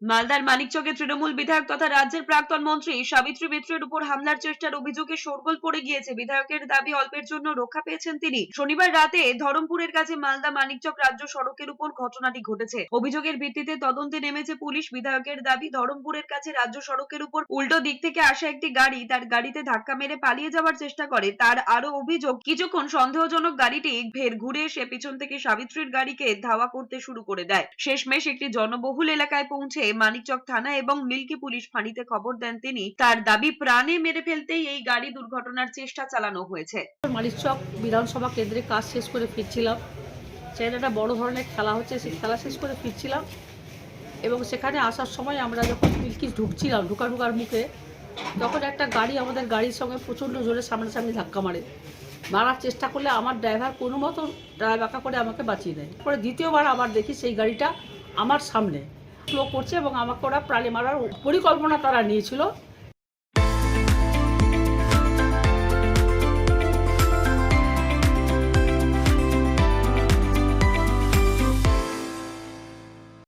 মালদার মানিকচকে তৃণমূল বিধায়ক তথা রাজ্যের প্রাক্তন মন্ত্রী সাবিত্রী মিত্রের উপর হামলার চেষ্টার অভিযোগে শোরগোল পড়ে গিয়েছে। বিধায়কের দাবি অল্পের জন্য রক্ষা পেয়েছেন তিনি। শনিবার রাতে ধরমপুরের কাছে মালদা মানিকচক রাজ্য সড়কের উপর ঘটনাটি ঘটেছে। অভিযোগের ভিত্তিতে তদন্তে নেমেছে পুলিশ। বিধায়কের দাবি, ধরমপুরের কাছে রাজ্য সড়কের উপর উল্টো দিক থেকে আসা একটি গাড়ি তার গাড়িতে ধাক্কা মেরে পালিয়ে যাওয়ার চেষ্টা করে। তার আরো অভিযোগ, কিছুক্ষণ সন্দেহজনক গাড়িটি ফের ঘুরে এসে পিছন থেকে সাবিত্রীর গাড়িকে ধাওয়া করতে শুরু করে দেয়। শেষমেশ একটি জনবহুল এলাকায় পৌঁছে মানিকচক থানা এবং মিল্কি পুলিশ ফাঁড়িতে খবর দেন তিনি। তার দাবি, প্রাণে মেরে ফেলতেই এই গাড়ি দুর্ঘটনার চেষ্টা চালানো হয়েছে। মানিকচক বিধানসভা কেন্দ্রে কাজ শেষ করে ফিরছিলাম। সেখানে একটা বড় ধরনের খেলা হচ্ছে, সেই খেলা শেষ করে ফিরছিলাম এবং সেখানে আসার সময় আমরা যখন মিল্কি ঢুকছিলাম, ঢুকার মুখে তখন একটা গাড়ি আমাদের গাড়ির সঙ্গে প্রচণ্ড জোরে সামনাসামনি ধাক্কা মারার চেষ্টা করলে আমার ড্রাইভার কোনো মতো বাঁকা করে আমাকে বাঁচিয়ে দেয়। পরে দ্বিতীয়বার আবার দেখি সেই গাড়িটা আমার সামনে স্লো করছে এবং আমাকে ওরা প্রাণে মারার পরিকল্পনা তারা নিয়েছিল।